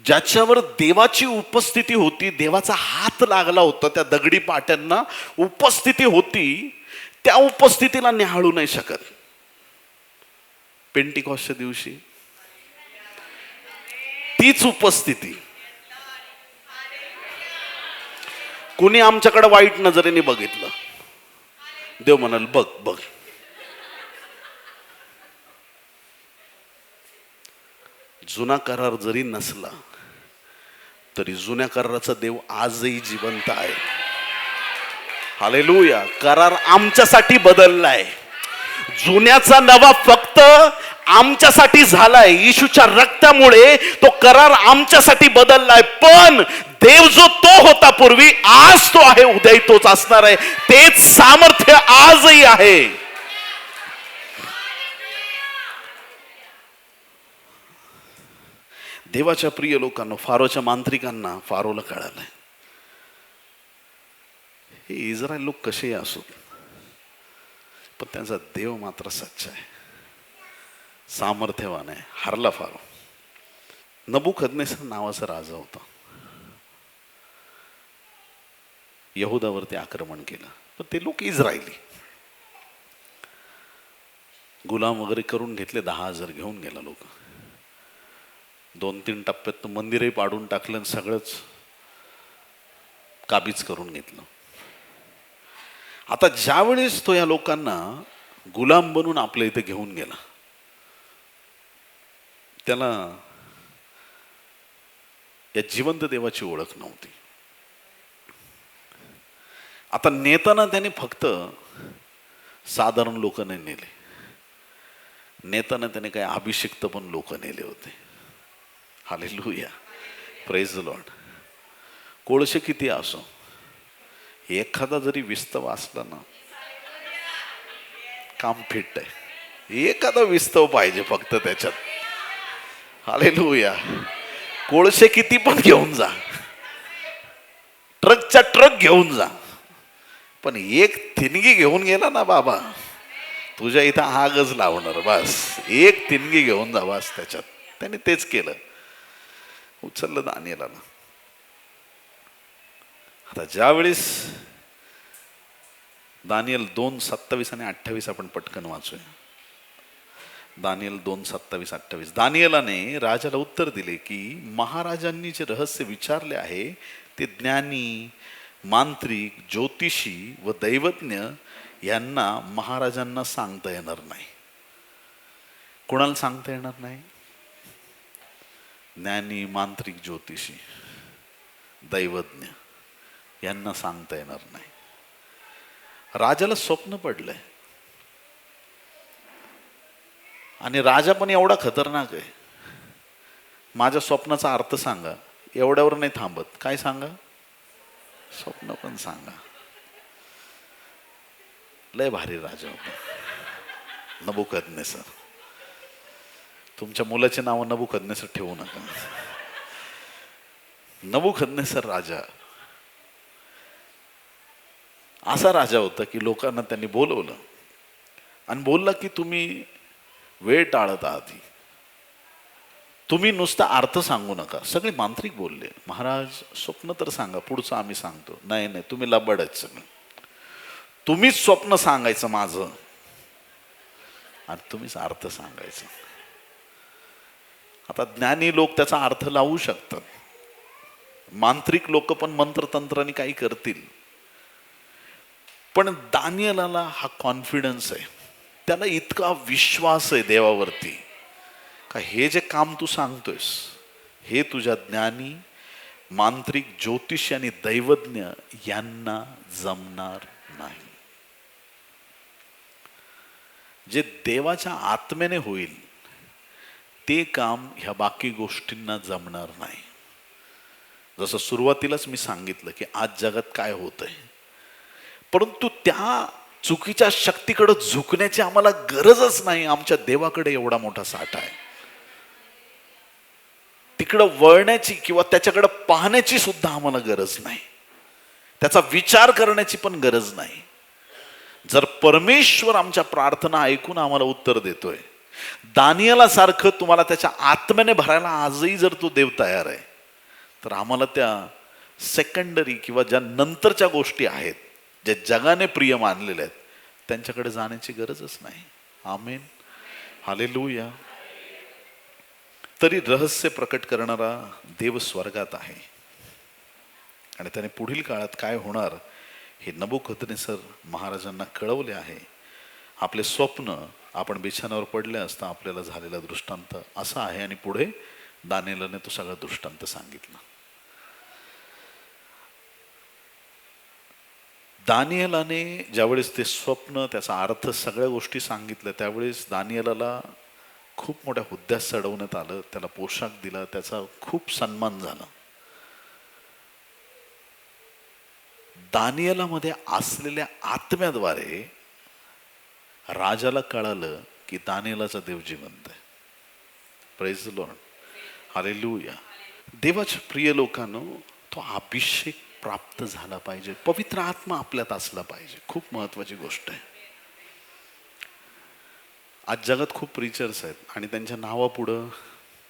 ज्याच्यावर देवाची उपस्थिती होती, देवाचा हात लागला होता, त्या दगडी पाट्यांना उपस्थिती होती, त्या उपस्थितीला निहाळू नाही शकत. पेंटिकॉस्टच्या दिवशी तीच उपस्थिती. कुणी आमच्याकडे वाईट नजरेने बघितलं, देव म्हणाल बघ बघ. जुना करार जरी नसला तरी जुन्या कराराचा देव आजही जिवंत आहे. हालेलुया. करार आमच्यासाठी बदललाय. जुन्याचा नवा फक्त आमच्यासाठी झालाय. येशूच्या रक्तामुळे तो करार आमच्यासाठी बदललाय. पण देव जो तो होता पूर्वी, आज तो आहे, उद्याही तोच असणार आहे. तेच सामर्थ्य आजही आहे. देवाच्या प्रिय लोकांना, फारोच्या मांत्रिकांना फारोला कळालंय, हे इस्रायल लोक कसेही असो, पण त्यांचा देव मात्र सच्चा आहे, सामर्थ्यवान आहे. हरला फारो. नबुकदनेस्सर नावाचा राजा होता. यहुदावरती आक्रमण केलं. पण ते लोक इस्रायली गुलाम वगैरे करून घेतले. 10,000 घेऊन गेला लोक. 2-3 टप्प्यात मंदिरही पाडून टाकलं आणि सगळंच काबीज करून घेतलं. आता ज्यावेळेस तो या लोकांना गुलाम बनून आपल्या इथे घेऊन गेला, त्याला या जिवंत देवाची ओळख नव्हती. आता नेताना त्याने फक्त साधारण लोक नाही नेले, नेताना त्याने काही अभिषिक्त पण लोक नेले होते. Hallelujah, praise the lord. कोळसे किती असो, एखादा जरी विस्तव असला ना, काम फिट आहे. एखादा विस्तव पाहिजे फक्त त्याच्यात. हालेलुया. कोळसे किती पण घेऊन जा, ट्रकच्या ट्रक घेऊन जा, पण एक थिनगी घेऊन गेला ना बाबा, तुझ्या इथं आगच लावणार. बस एक थिनगी घेऊन जा बस. त्याच्यात त्याने तेच केलं. उचललं दानियेला. आता ज्यावेळेस दानियल 2:27 आणि 28 आपण पटकन वाचूया. दानियल 2:27-28. दानियलाने राजाला उत्तर दिले की महाराजांनी जे रहस्य विचारले आहे ते ज्ञानी, मांत्रिक, ज्योतिषी व दैवज्ञ यांना महाराजांना सांगता येणार नाही. कोणाला सांगता येणार नाही? ज्ञानी, मांत्रिक, ज्योतिषी, दैवज्ञ यांना सांगता येणार नाही. राजाला स्वप्न पडलंय आणि राजा पण एवढा खतरनाक आहे. माझ्या स्वप्नाचा अर्थ सांगा, एवढ्यावर नाही थांबत. काय सांगा? स्वप्न पण सांगा. लय भारी राजा होता नबुकदनेसर. तुमच्या मुलाचे नाव नबुकदनेसर ठेवू नका. नबुकदनेसर राजा असा राजा होता की लोकांना त्यांनी बोलवलं आणि बोलला की तुम्ही वेळ टाळत आहात, तुम्ही नुसता अर्थ सांगू नका. सगळे मांत्रिक बोलले, महाराज स्वप्न तर सांगा, पुढचं आम्ही सांगतो. नाही नाही, तुम्ही लबाडच सगळं, तुम्हीच स्वप्न सांगायचं माझं आणि तुम्हीच अर्थ सांगायचं. आता ज्ञानी लोक त्याचा अर्थ लावू शकतात, मांत्रिक लोक पण मंत्रतंत्राने काही करतील. पण दानियेलाला हा कॉन्फिडन्स आहे, त्याला इतका विश्वास आहे देवावरती का हे जे काम तू सांगतोयस हे तुझ्या ज्ञानी, मांत्रिक, ज्योतिषी आणि दैवज्ञ यांना जमणार नाही. जे देवाच्या आत्म्याने होईल ते काम ह्या बाकी गोष्टींना जमणार नाही. जसं सुरुवातीलाच मी सांगितलं की आज जगात काय होतंय, परंतु त्या चुकीच्या शक्तीकडे झुकण्याची आम्हाला गरजच नाही. आमच्या देवाकडे एवढा मोठा साठा आहे, तिकडं वळण्याची किंवा त्याच्याकडे पाहण्याची सुद्धा आम्हाला गरज नाही, त्याचा विचार करण्याची पण गरज नाही. जर परमेश्वर आमच्या प्रार्थना ऐकून आम्हाला उत्तर देतोय, दानियेला सारखं तुम्हाला त्याच्या आत्म्याने भरायला आजही जर तो देव तयार आहे, तर आम्हाला त्या सेकंडरी किंवा ज्या नंतरच्या गोष्टी आहेत, ज्या जगाने प्रिय मानलेल्या आहेत, त्यांच्याकडे जाण्याची गरजच नाही. आमेन, हालेलुया. तरी रहस्य प्रकट करणारा देव स्वर्गात आहे आणि त्याने पुढील काळात काय होणार हे नबुकदनेसर महाराजांना कळवले आहे. आपले स्वप्न आपण बिछाण्यावर पडले असता आपल्याला झालेला दृष्टांत असा आहे आणि पुढे दानियेलाने तो सगळा दृष्टांत सांगितला. दानियेलाने ज्यावेळेस ते स्वप्न, त्याचा अर्थ, सगळ्या गोष्टी सांगितल्या, त्यावेळेस दानियेलाला खूप मोठ्या हुद्द्यात चढवण्यात आलं, त्याला पोशाख दिला, त्याचा खूप सन्मान झाला. दानियेलामध्ये असलेल्या आत्म्याद्वारे राजाला कळालं की दानियेलाचा देव जिवंत आहे. Praise the Lord, hallelujah. देवाच्या प्रिय लोकांनो, तो अभिषेक प्राप्त झाला पाहिजे, पवित्र आत्मा आपल्यात असला पाहिजे. खूप महत्वाची गोष्ट आहे. आज जगात खूप प्रीचर्स आहेत आणि त्यांच्या नावापुढं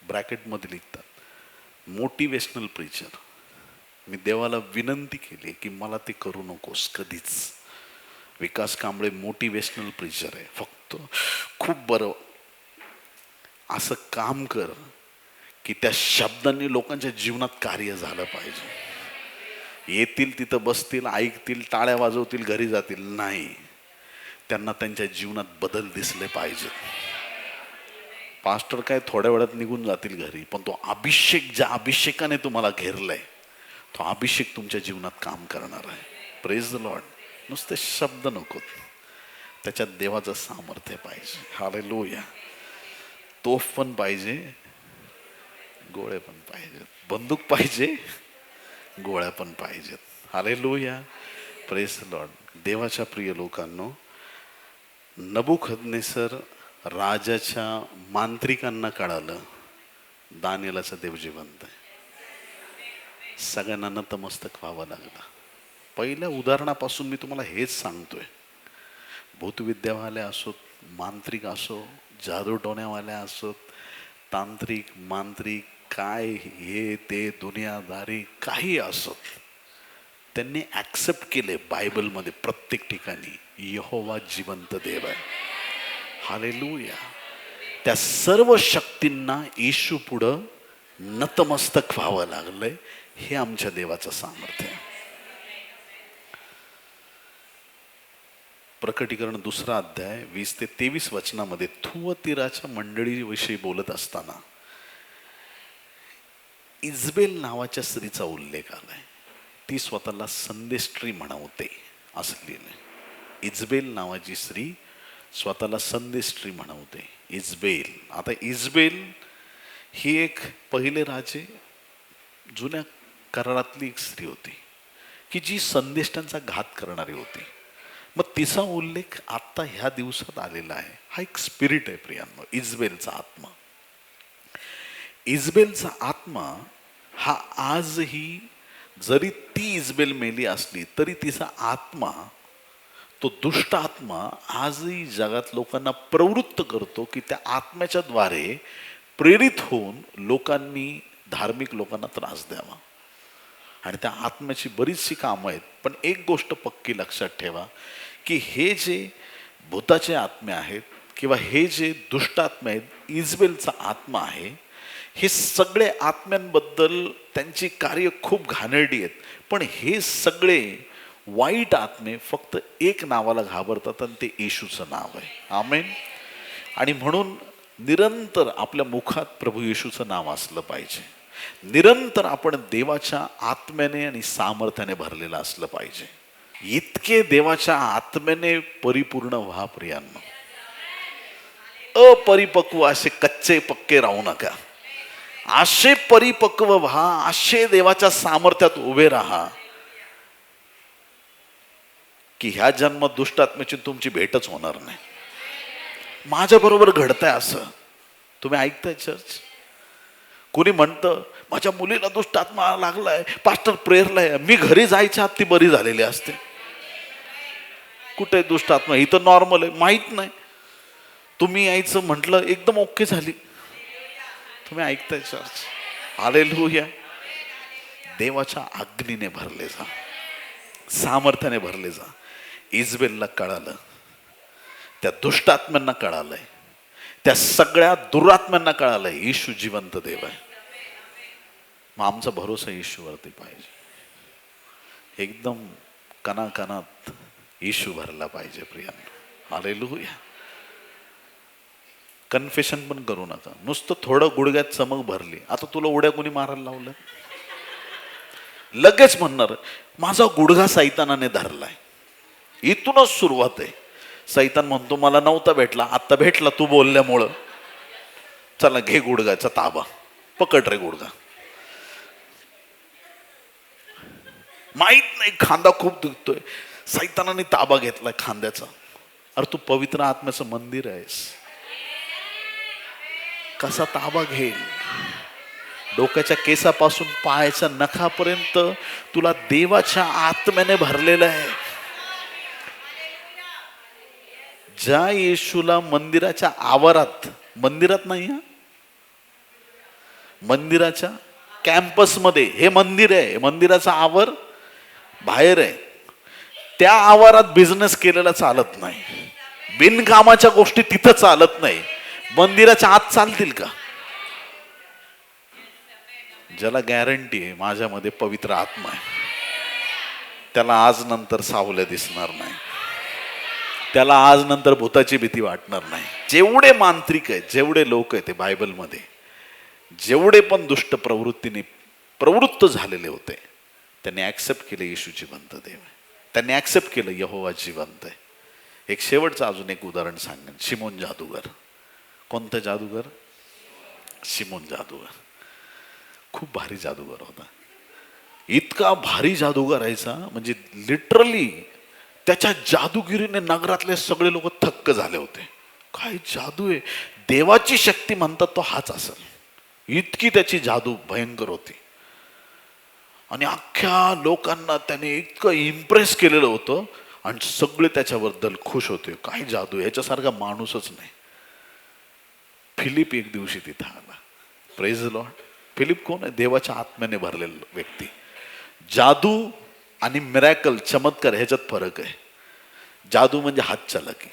ब्रॅकेटमध्ये लिखतात मोटिवेशनल प्रीचर. मी देवाला विनंती केली की मला ते करू नकोस कधीच. विकास कांबळे मोटिवेशनल प्रीचर आहे, फक्त खूप बरं असं काम कर की त्या शब्दांनी लोकांच्या जीवनात कार्य झालं पाहिजे. येतील तिथं बसतील, ऐकतील, टाळ्या वाजवतील, घरी जातील, नाही, त्यांना त्यांच्या जीवनात बदल दिसले पाहिजे. पास्टर काय थोड्या वेळात निघून जातील घरी, पण तो अभिषेक, ज्या अभिषेकाने तुम्हाला घेरलाय, तो अभिषेक तुमच्या जीवनात काम करणार आहे. Praise the Lord. नुसते शब्द नकोत, त्याच्यात देवाचं सामर्थ्य पाहिजे. हालेलुया. तोफ पण पाहिजे, गोळे पण पाहिजेत, बंदूक पाहिजे, गोळ्या पण पाहिजेत. हालेलुया. Praise the Lord. देवाच्या प्रिय लोकांनो, नबुकदनेसर राजाच्या मांत्रिकांना कळालं दानियेलाचा देव जिवंत आहे. सगळ्यांना नतमस्तक व्हावं लागलं. पहिल्या उदाहरणापासून मी तुम्हाला हेच सांगतोय, भूतविद्यावाले असोत, मांत्रिक असो, जादूटोण्यावाल्या असोत, तांत्रिक, मांत्रिक, काय हे ते दुनियादारी काही असोत, त्यांनी ॲक्सेप्ट केले बायबलमध्ये प्रत्येक ठिकाणी यहोवा जिवंत देव आहे. हालेलुया. त्या सर्व शक्तींना येशू पुढं नतमस्तक व्हावं लागलंय. हे आमच्या देवाचं सामर्थ्य आहे. प्रकटीकरण 2 अध्याय 20 ते 23 वचनामध्ये थुअतीराच्या मंडळीविषयी बोलत असताना इजबेल नावाच्या स्त्रीचा उल्लेख आलाय. ती स्वतःला संदेष्ट्री म्हणवते असं लिहिलंय. इजबेल नावाची स्त्री स्वतःला संदेष्ट्री म्हणवते. इजबेल. आता इजबेल ही एक पहिले राजे जुन्या करारातली एक स्त्री होती की जी संदेष्टांचा घात करणारी होती. मग तिचा उल्लेख आता ह्या दिवसात आलेला आहे. हा एक स्पिरिट आहे प्रियांनो, इजबेलचा आत्मा. इजबेलचा आत्मा हा आजही, जरी ती इजबेल मेली असली तरी तिचा आत्मा, तो दुष्ट आत्मा आजही जगात लोकांना प्रवृत्त करतो की त्या आत्म्याच्या द्वारे प्रेरित होऊन लोकांनी, धार्मिक लोकांना त्रास द्यावा. आणि त्या आत्म्याची बरीचशी कामं आहेत. पण एक गोष्ट पक्की लक्षात ठेवा की हे जे भूताचे आत्मे आहेत किंवा हे जे दुष्ट आत्मे आहेत, इजबेलचा आत्मा आहे, हे सगळे आत्म्यांबद्दल त्यांची कार्य खूप घाणेरडी आहेत. पण हे सगळे वाईट आत्मे फक्त एक नावाला घाबरतात आणि ते येशूचं नाव आहे. आमेन. आणि म्हणून निरंतर आपल्या मुखात प्रभू येशूचं नाव असलं पाहिजे. निरंतर आपण देवाच्या आत्म्याने आणि सामर्थ्याने भरलेलं असलं पाहिजे. इतके देवाच्या आत्म्याने परिपूर्ण व्हा प्रियांनो. अपरिपक्व असे कच्चे पक्के राहू नका. असे परिपक्व व्हा, असे देवाच्या सामर्थ्यात उभे राहा की ह्या जन्मात दुष्ट आत्म्याची तुमची भेटच होणार नाही. माझ्या बरोबर घडतंय असं तुम्ही ऐकताय चर्च. कोणी म्हणतं माझ्या मुलीला दुष्ट आत्मा लागलाय, पास्टर प्रेयरला आहे. मी घरी जायच्या आत ती बरी झालेली असते. कुठे दुष्ट आत्मा? ही तर नॉर्मल आहे, माहित नाही. तुम्ही यायचं म्हटलं एकदम ओके झाली. तुम्ही ऐकताय चर्च. हालेलुया. देवाच्या अग्नीने भरले जा, सामर्थ्याने भरले जा. इजबेलला कळालं, त्या दुष्ट आत्म्यांना कळालंय, त्या सगळ्या दुरात्म्यांना कळालंय येशू जिवंत देव आहे. मग आमचा भरोसा येशूवरती पाहिजे. एकदम कणाकणात येशू भरला पाहिजे प्रियांनो. हालेलुया. कन्फेशन पण करू नका. नुसतं थोडं गुडघ्यात चमक भरली, आता तुला उड्या कोणी मारायला लावलं, लगेच म्हणणार माझा गुडघा सैतानाने धरलाय. इथूनच सुरुवात आहे. सैतान म्हणतो मला नव्हता भेटला, आता भेटला तू बोलल्यामुळं. चला घे गुडघ्याचा ताबा, पकड रे गुडघा. माहित नाही खांदा खूप दुखतोय, सैतानाने ताबा घेतलाय खांद्याचा. अरे तू पवित्र आत्म्याचं मंदिर आहेस. कसा ताबा घेईल? डोक्याच्या केसापासून पायाच्या नखापर्यंत तुला देवाच्या आत्म्याने भरलेलं आहे. ज्या येशूला मंदिराच्या आवारात, मंदिरात नाही हा, मंदिराच्या कॅम्पसमध्ये हे मंदिर आहे, मंदिराचा आवर बाहेर आहे, त्या आवारात बिझनेस केलेला चालत नाही. बिनकामाच्या गोष्टी तिथं चालत नाही. मंदिराच्या आत चालतील का? ज्याला गॅरंटी आहे माझ्यामध्ये पवित्र आत्मा आहे, त्याला आज नंतर सावल्या दिसणार नाही, त्याला आज नंतर भूताची भीती वाटणार नाही. जेवढे मांत्रिक आहेत, जेवढे लोक आहेत ते बायबलमध्ये, जेवढे पण दुष्ट प्रवृत्तीने प्रवृत्त झालेले होते, त्यांनी ऍक्सेप्ट केले येशू जिवंत देव आहे. त्यांनी ऍक्सेप्ट केलं यहोवा जिवंत आहे. एक शेवटचं अजून एक उदाहरण सांगेन. शिमोन जादूगर. कोणता जादूगर? शिमोन जादूगर. खूप भारी जादूगर होता. इतका भारी जादूगर राहायचा म्हणजे लिटरली त्याच्या जादूगिरीने नगरातले सगळे लोक थक्क झाले होते. काय जादू आहे, देवाची शक्ती म्हणतात तो हाच असेल. इतकी त्याची जादू भयंकर होती आणि अख्ख्या लोकांना त्याने इतकं इम्प्रेस केलेलं होतं आणि सगळे त्याच्याबद्दल खुश होते. काय जादू, ह्याच्यासारखा माणूसच नाही. फिलिप एक दिवशी तिथं आला. Praise the Lord. फिलिप कोण आहे? देवाच्या आत्म्याने भरलेला व्यक्ती. जादू आणि मिरॅकल, चमत्कार ह्याच्यात फरक आहे. जादू म्हणजे हात चालाकी.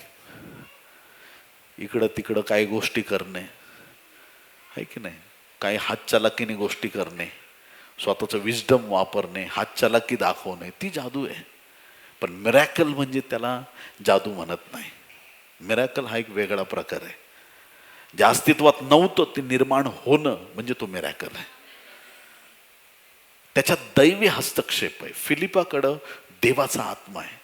इकडं तिकडं काही गोष्टी करणे, आहे की नाही, काही हातचलाकीने गोष्टी करणे, स्वतःचं विजडम वापरणे, हातचलाकी दाखवणे, ती जादू आहे. पण मिरॅकल म्हणजे त्याला जादू म्हणत नाही. मिरॅकल हा एक वेगळा प्रकार आहे. जे अस्तित्वात नव्हतं ते निर्माण होणं म्हणजे तो मिरॅकल आहे. त्याच्यात दैवी हस्तक्षेप आहे. फिलिपाकडं देवाचा आत्मा आहे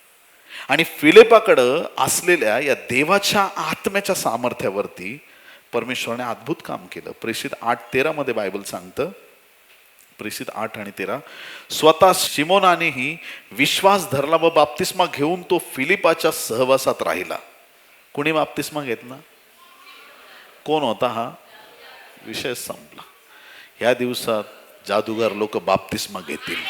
आणि फिलिपाकडं असलेल्या या देवाच्या आत्म्याच्या सामर्थ्यावरती परमेश्वराने अद्भुत काम केलं. प्रेषित 8:13 मध्ये बायबल सांगतं, प्रेषित 8 आणि 13, स्वतः शिमोनानेही विश्वास धरला व बाप्तिस्मा घेऊन तो फिलिपाच्या सहवासात राहिला. कुणी बाप्तिस्मा घेतला? कोण होता हा? विषय संपला. ह्या दिवसात जादूगार लोक बाप्तिस्मा घेतील.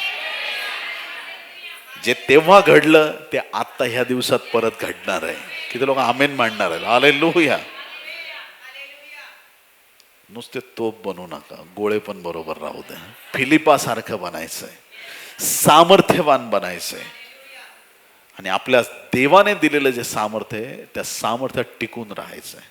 जे तेव्हा घडलं ते आता ह्या दिवसात परत घडणार आहे. किती लोक आमेन मांडणार आहेत? हालेलुया. नुसते तोप बनवू नका, गोळे पण बरोबर राहू द्या. फिलिपासारखं बनायचंय, सामर्थ्यवान बनायचंय आणि आपल्या देवाने दिलेलं जे सामर्थ्य आहे त्या सामर्थ्यात टिकून राहायचंय.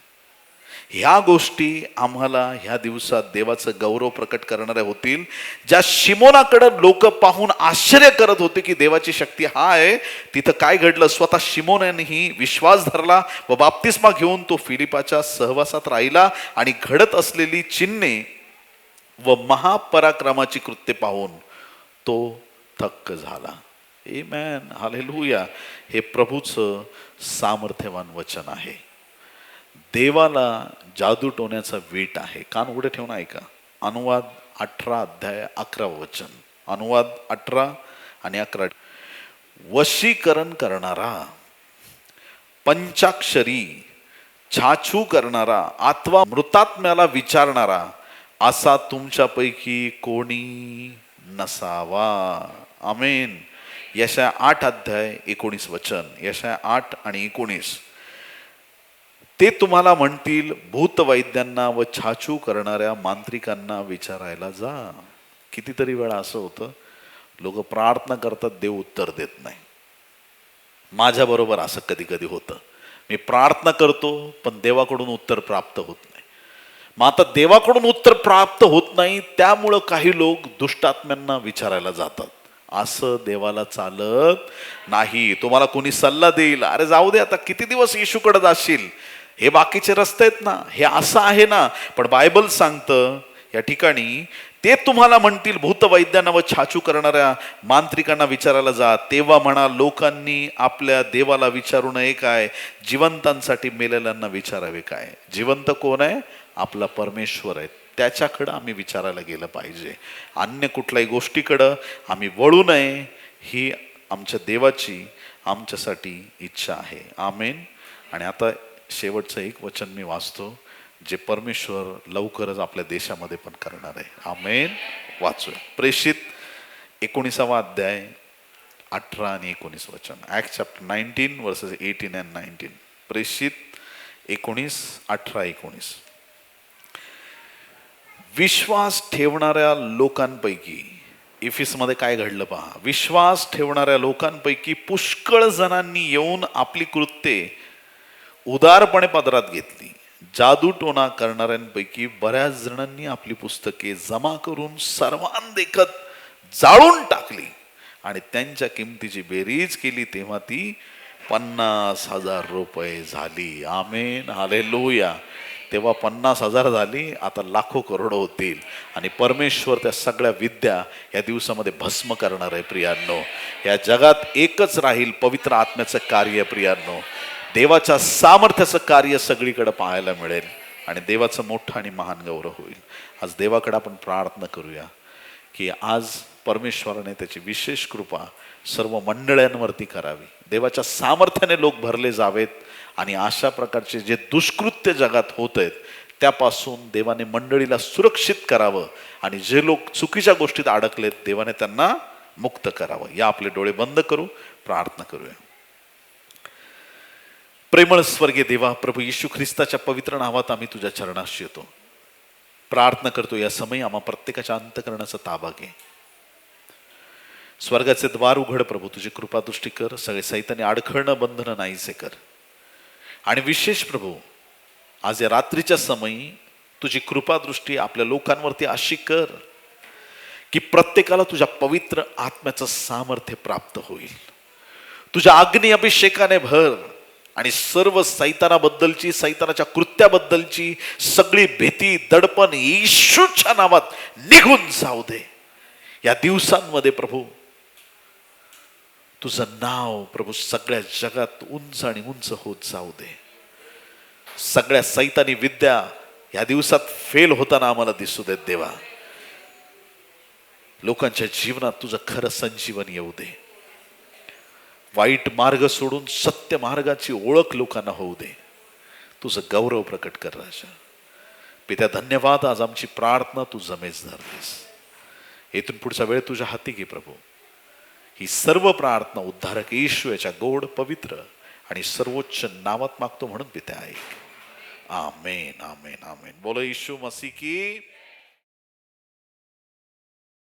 ह्या गोष्टी आम्हाला ह्या दिवसात देवाचं गौरव प्रकट करणाऱ्या होतील. ज्या शिमोनाकडे लोक पाहून आश्चर्य करत होते की देवाची शक्ती हा आहे, तिथं काय घडलं? स्वतः शिमोनानेही विश्वास धरला व बाप्तिस्मा घेऊन तो फिलिपाच्या सहवासात राहिला आणि घडत असलेली चिन्हे व महापराक्रमाची कृत्ये पाहून तो थक्क झाला. आमेन, हालेलुया. हे प्रभूचं सामर्थ्यवान वचन आहे. देवाला जादू टोण्याचा वीट आहे. कान उघडे ठेवून ऐका. अनुवाद 18 अध्याय 11 वचन. अनुवाद 18 आणि 11. वशीकरण करणारा, पंचाक्षरी, छाछू करणारा अथवा मृतात्म्याला विचारणारा असा तुमच्यापैकी कोणी नसावा. आमेन. यशाया 8 अध्याय 19 वचन. यशाया 8 आणि 19. ते तुम्हाला म्हणतील भूतवैद्यांना व छाछू करणाऱ्या मांत्रिकांना विचारायला जा. कितीतरी वेळा असं होतं, लोक प्रार्थना करतात, देव उत्तर देत नाही. माझ्या बरोबर असं कधी कधी होतं. मी प्रार्थना करतो पण देवाकडून उत्तर प्राप्त होत नाही. मग आता देवाकडून उत्तर प्राप्त होत नाही, त्यामुळं काही लोक दुष्टात्म्यांना विचारायला जातात. असं देवाला चालत नाही. तुम्हाला कोणी सल्ला देईल, अरे जाऊ दे, आता किती दिवस येशूकडे जाशील, हे बाकीचे रस्ते आहेत ना, हे असं आहे ना. पण बायबल सांगतं या ठिकाणी, ते तुम्हाला म्हणतील भूतवैद्यांना व छाछू करणाऱ्या मांत्रिकांना विचारायला जा. तेव्हा म्हणा, लोकांनी आपल्या देवाला विचारू नये काय? जिवंतांसाठी मेलेल्यांना विचारावे काय? जिवंत कोण आहे? आपला परमेश्वर आहे. त्याच्याकडं आम्ही विचारायला गेलं पाहिजे. अन्य कुठल्याही गोष्टीकडं आम्ही वळू नये, ही आमच्या देवाची आमच्यासाठी इच्छा आहे. आमेन. आणि आता शेवटचं एक वचन मी वाचतो, जे परमेश्वर लवकरच आपल्या देशामध्ये पण करणार आहे. आमेन. वाचूया. प्रेषित 19 अध्याय 18 आणि 19 वचन. Act chapter 19 versus 18 and 19. प्रेषित 19, 18, 19. विश्वास ठेवणाऱ्या लोकांपैकी, इफिसमध्ये काय घडलं पहा. विश्वास ठेवणाऱ्या लोकांपैकी पुष्कळ जणांनी येऊन आपली कृत्ये उदारपणे पदरात घेतली. जादूटोणा करणाऱ्यांपैकी बऱ्याच जणांनी आपली पुस्तके जमा करून सर्वांदेखत जाळून टाकली आणि त्यांच्या किमतीची बेरीज केली, तेव्हा ती 50,000 रुपये झाली. आमेन, हालेलुया. तेव्हा 50,000 झाली, आता लाखो करोडो होतील. आणि परमेश्वर त्या सगळ्या विद्या या दिवसामध्ये भस्म करणार आहे. प्रियांनो, या जगात एकच राहील पवित्र आत्म्याचं कार्य. प्रियांनो, देवाच्या सामर्थ्याचं कार्य सगळीकडे पाहायला मिळेल आणि देवाचं मोठं आणि महान गौरव होईल. आज देवाकडे आपण प्रार्थना करूया की आज परमेश्वराने त्याची विशेष कृपा सर्व मंडळांवरती करावी. देवाच्या सामर्थ्याने लोक भरले जावेत आणि अशा प्रकारचे जे दुष्कृत्य जगात होत आहेत त्यापासून देवाने मंडळीला सुरक्षित करावं आणि जे लोक चुकीच्या गोष्टीत अडकलेत देवाने त्यांना मुक्त करावं. या आपले डोळे बंद करू, प्रार्थना करूया. प्रेमळ स्वर्गीय देवा, प्रभू येशू ख्रिस्ताच्या पवित्र नावात आम्ही तुझ्या चरणाशी येतो. प्रार्थना करतो, या समयी आम्हा प्रत्येकाच्या अंतःकरणाचा ताबा घे. स्वर्गाचे द्वार उघड प्रभू, तुझी कृपादृष्टी कर, सगळे सैतानी अडखळणं बंधनं नाहीसे कर. आणि विशेष प्रभू, आज या रात्रीच्या समयी तुझी कृपादृष्टी आपल्या लोकांवरती अशी कर की प्रत्येकाला तुझ्या पवित्र आत्म्याचं सामर्थ्य प्राप्त होईल. तुझ्या अग्नी अभिषेकाने भर आणि सर्व सैतानाबद्दलची, सैतानाच्या कृत्याबद्दलची सगळी भीती, दडपण येशूच्या नावात निघून जाऊ दे. या दिवसांमध्ये प्रभू तुझं नाव प्रभू सगळ्या जगात उंच आणि उंच होत जाऊ दे. सगळ्या सैतानी विद्या या दिवसात फेल होताना आम्हाला दिसू देत देवा. लोकांच्या जीवनात तुझं खरं संजीवन येऊ दे. वाईट मार्ग सोडून सत्य मार्गाची ओळख लोकांना होऊ दे. तुझं गौरव प्रकट कर राजा. पित्या धन्यवाद. आज आमची प्रार्थना तू जमेच धरलीस. इथून पुढचा वेळ तुझ्या हाती घे प्रभू. ही सर्व प्रार्थना उद्धारक येशू याच्या गोड, पवित्र आणि सर्वोच्च नावात मागतो म्हणून पित्या ऐक. आमेन, आमेन, आमेन. बोलो येशू मसीह की